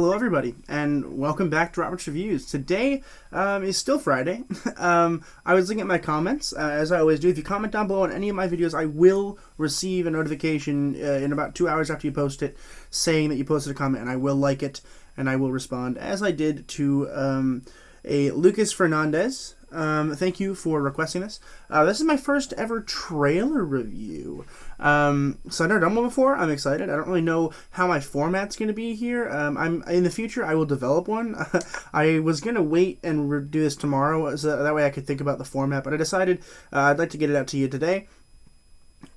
Hello, everybody, and welcome back to Robert's Reviews. Today is still Friday. I was looking at my comments, as I always do. If you comment down below on any of my videos, I will receive a notification in about 2 hours after you post it saying that you posted a comment, and I will like it, and I will respond, as I did to a Lucas Fernandez. Thank you for requesting this. This is my first ever trailer review. So I've never done one before. I'm excited. I don't really know how my format's going to be here. I'm in the future. I will develop one. I was going to wait and do this tomorrow, so that way I could think about the format. But I decided I'd like to get it out to you today.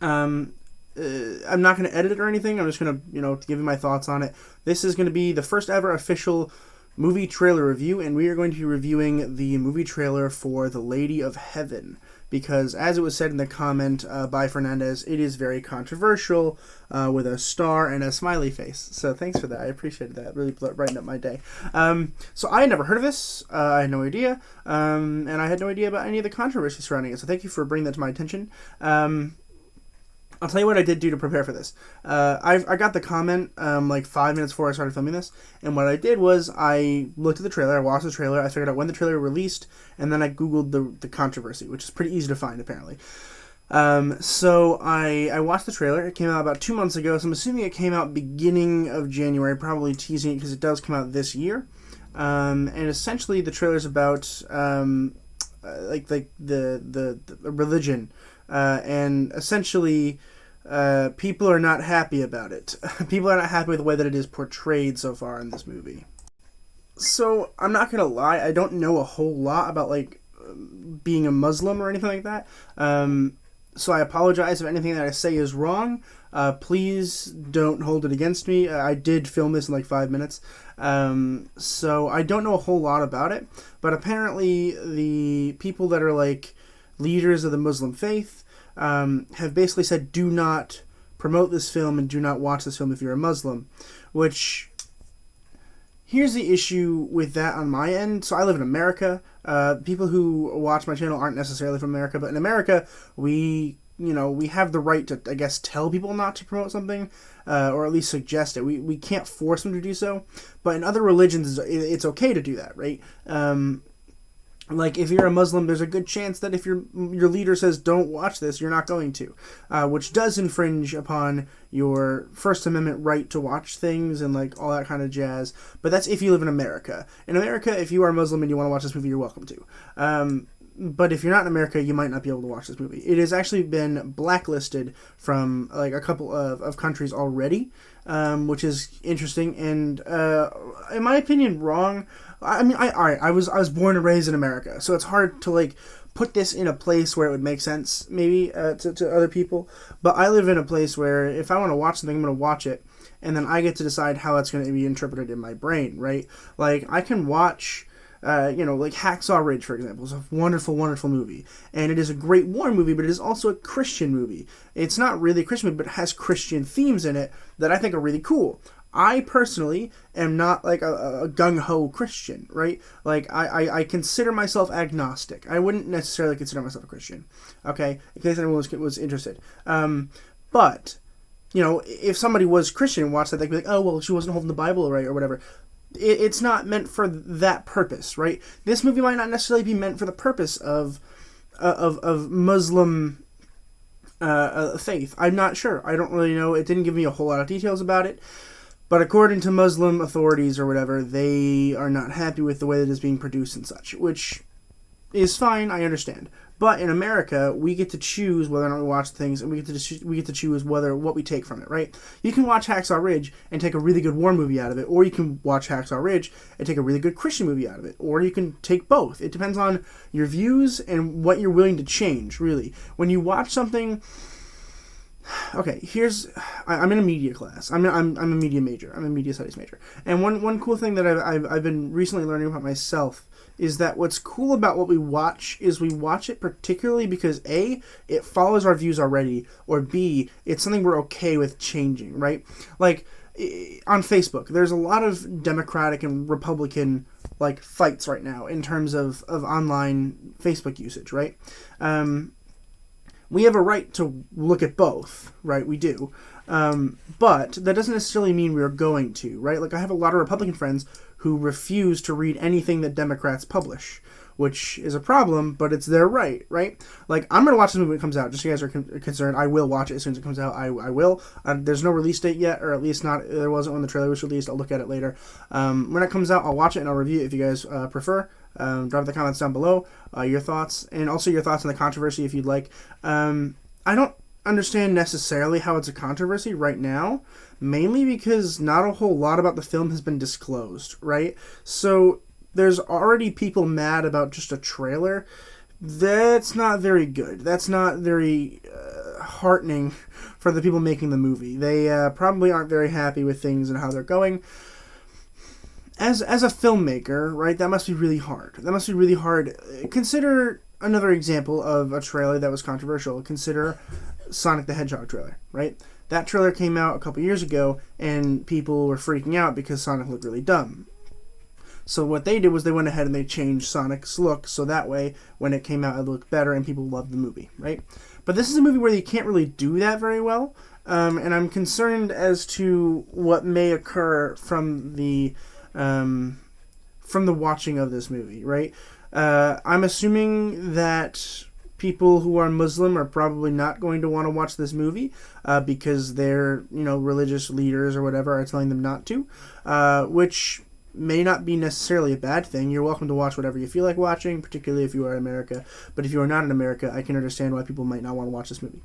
I'm not going to edit it or anything. I'm just going to, give you my thoughts on it. This is going to be the first ever official movie trailer review, and we are going to be reviewing the movie trailer for The Lady of Heaven, because as it was said in the comment by Fernandez, it is very controversial, with a star and a smiley face. So thanks for that. I appreciated that. It really brightened up my day. So I had never heard of this. I had no idea, and I had no idea about any of the controversy surrounding it. So thank you for bringing that to my attention. I'll tell you what I did do to prepare for this. I got the comment like 5 minutes before I started filming this, and what I did was I looked at the trailer, I watched the trailer, I figured out when the trailer released, and then I googled the controversy, which is pretty easy to find apparently. So I watched the trailer. It came out about 2 months ago, so I'm assuming it came out beginning of January, probably teasing it because it does come out this year. And essentially the trailer's about like the religion, and essentially people are not happy about it. People are not happy with the way that it is portrayed so far in this movie. So I'm not gonna lie, I don't know a whole lot about like being a Muslim or anything like that. So I apologize if anything that I say is wrong. Please don't hold it against me. I did film this in like 5 minutes. So I don't know a whole lot about it, but apparently the people that are like leaders of the Muslim faith have basically said do not promote this film and do not watch this film if you're a Muslim, which, here's the issue with that on my end. So I live in America. People who watch my channel aren't necessarily from America, but in America we have the right to, I guess, tell people not to promote something, or at least suggest it. We can't force them to do so, but in other religions it's okay to do that, right? Like, if you're a Muslim, there's a good chance that if your leader says don't watch this, you're not going to, which does infringe upon your First Amendment right to watch things and like all that kind of jazz. But that's if you live in America. In America, if you are Muslim and you want to watch this movie, you're welcome to. But if you're not in America, you might not be able to watch this movie. It has actually been blacklisted from like a couple of countries already, which is interesting and, in my opinion, wrong. I mean, I was born and raised in America, so it's hard to like put this in a place where it would make sense maybe to other people. But I live in a place where if I want to watch something, I'm going to watch it, and then I get to decide how it's going to be interpreted in my brain, right? Like, I can watch like Hacksaw Ridge, for example, is a wonderful, wonderful movie. And it is a great war movie, but it is also a Christian movie. It's not really a Christian movie, but it has Christian themes in it that I think are really cool. I personally am not like a gung-ho Christian, right? Like, I consider myself agnostic. I wouldn't necessarily consider myself a Christian, okay? In case anyone was interested. But, if somebody was Christian and watched that, they'd be like, oh, well, she wasn't holding the Bible right or whatever. It's not meant for that purpose, right? This movie might not necessarily be meant for the purpose of Muslim faith. I'm not sure. I don't really know. It didn't give me a whole lot of details about it. But according to Muslim authorities or whatever, they are not happy with the way that it's being produced and such, which is fine. I understand. But in America, we get to choose whether or not we watch things, and we get to choose what we take from it, right? You can watch Hacksaw Ridge and take a really good war movie out of it, or you can watch Hacksaw Ridge and take a really good Christian movie out of it, or you can take both. It depends on your views and what you're willing to change, really. When you watch something... Okay, I'm in a media class. I'm a media major. I'm a media studies major. And one cool thing that I've been recently learning about myself is that what's cool about what we watch is we watch it particularly because A, it follows our views already, or B, it's something we're okay with changing, right? Like, on Facebook, there's a lot of Democratic and Republican like fights right now in terms of online Facebook usage, right? We have a right to look at both, right? We do. But that doesn't necessarily mean we're going to, right? Like, I have a lot of Republican friends who refuse to read anything that Democrats publish, which is a problem, but it's their right, right? Like, I'm going to watch this movie when it comes out, just so you guys are concerned. I will watch it as soon as it comes out. I will. There's no release date yet, or at least not, there wasn't when the trailer was released. I'll look at it later. When it comes out, I'll watch it and I'll review it if you guys prefer. Drop the comments down below, your thoughts, and also your thoughts on the controversy if you'd like. I don't understand necessarily how it's a controversy right now, mainly because not a whole lot about the film has been disclosed, right? So there's already people mad about just a trailer. That's not very good. That's not very heartening for the people making the movie. They probably aren't very happy with things and how they're going. As a filmmaker, right, that must be really hard. That must be really hard. Consider another example of a trailer that was controversial. Consider Sonic the Hedgehog trailer, right? That trailer came out a couple years ago, and people were freaking out because Sonic looked really dumb. So what they did was they went ahead and they changed Sonic's look, so that way, when it came out, it looked better, and people loved the movie, right? But this is a movie where you can't really do that very well, and I'm concerned as to what may occur from the watching of this movie, right? I'm assuming that people who are Muslim are probably not going to want to watch this movie because their, religious leaders or whatever are telling them not to, which may not be necessarily a bad thing. You're welcome to watch whatever you feel like watching, particularly if you are in America. But if you are not in America, I can understand why people might not want to watch this movie.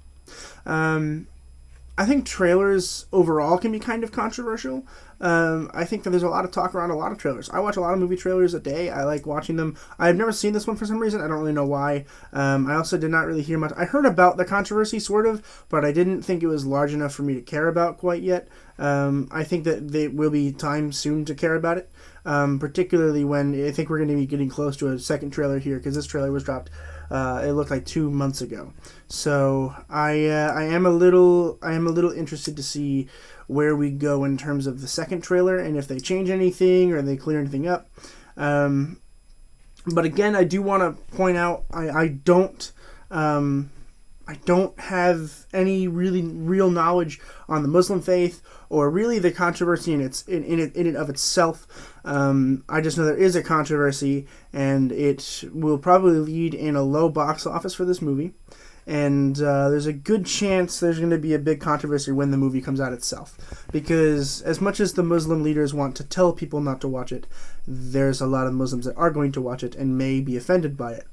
I think trailers overall can be kind of controversial. I think that there's a lot of talk around a lot of trailers. I watch a lot of movie trailers a day. I like watching them. I've never seen this one for some reason. I don't really know why. I also did not really hear much. I heard about the controversy, sort of, but I didn't think it was large enough for me to care about quite yet. I think that there will be time soon to care about it, particularly when I think we're going to be getting close to a second trailer here, because this trailer was dropped it looked like 2 months ago. So I am a little interested to see where we go in terms of the second trailer, and if they change anything or they clear anything up. But again, I do want to point out I don't have any really real knowledge on the Muslim faith or really the controversy in it of itself. I just know there is a controversy, and it will probably lead in a low box office for this movie. And there's a good chance there's going to be a big controversy when the movie comes out itself. Because as much as the Muslim leaders want to tell people not to watch it, there's a lot of Muslims that are going to watch it and may be offended by it.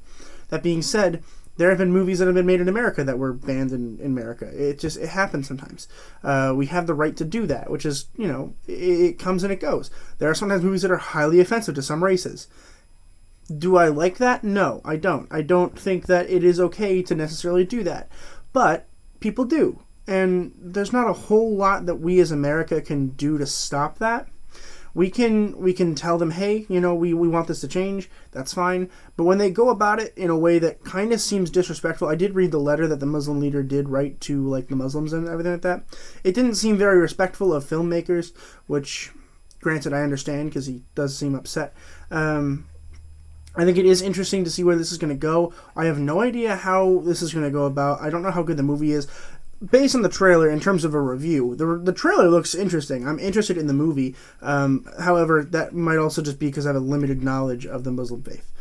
That being said, there have been movies that have been made in America that were banned in America. It happens sometimes. We have the right to do that, which is, it comes and it goes. There are sometimes movies that are highly offensive to some races. Do I like that? No, I don't. I don't think that it is okay to necessarily do that. But people do. And there's not a whole lot that we as America can do to stop that. We can tell them, hey, we want this to change. That's fine. But when they go about it in a way that kind of seems disrespectful, I did read the letter that the Muslim leader did write to the Muslims and everything like that. It didn't seem very respectful of filmmakers, which, granted, I understand because he does seem upset. I think it is interesting to see where this is going to go. I have no idea how this is going to go about. I don't know how good the movie is. Based on the trailer, in terms of a review, the trailer looks interesting. I'm interested in the movie. However, that might also just be because I have a limited knowledge of the Muslim faith.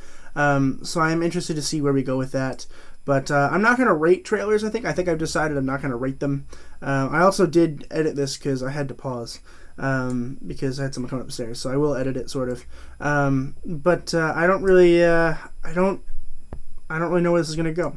So I'm interested to see where we go with that. But I'm not going to rate trailers, I think. I think I've decided I'm not going to rate them. I also did edit this because I had to pause. Because I had someone coming upstairs, so I will edit it, sort of. But I don't really, I don't really know where this is going to go.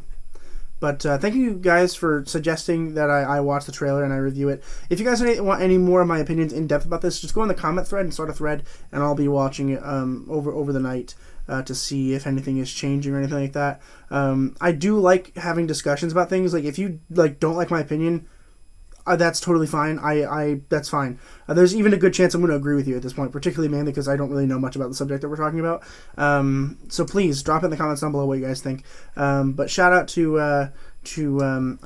But thank you guys for suggesting that I watch the trailer and I review it. If you guys want any more of my opinions in depth about this, just go in the comment thread and start a thread, and I'll be watching it over the night to see if anything is changing or anything like that. I do like having discussions about things. Like, if you don't like my opinion, that's totally fine. That's fine. There's even a good chance I'm going to agree with you at this point, particularly mainly because I don't really know much about the subject that we're talking about. So please drop it in the comments down below what you guys think. But shout out to I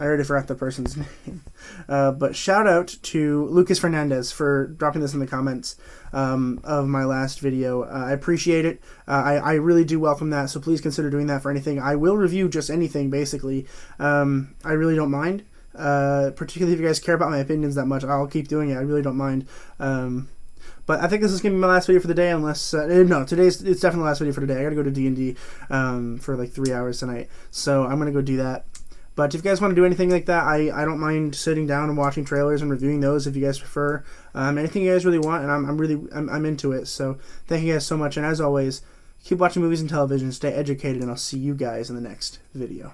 already forgot the person's name. But shout out to Lucas Fernandez for dropping this in the comments of my last video. I appreciate it. I really do welcome that. So please consider doing that for anything. I will review just anything, basically. I really don't mind. particularly if you guys care about my opinions that much. I'll keep doing it. I really don't mind. But I think this is going to be my last video for the day, unless... no, it's definitely the last video for today. I got to go to D&D for like 3 hours tonight. So I'm going to go do that. But if you guys want to do anything like that, I don't mind sitting down and watching trailers and reviewing those if you guys prefer. Anything you guys really want, and I'm into it. So thank you guys so much. And as always, keep watching movies and television, stay educated, and I'll see you guys in the next video.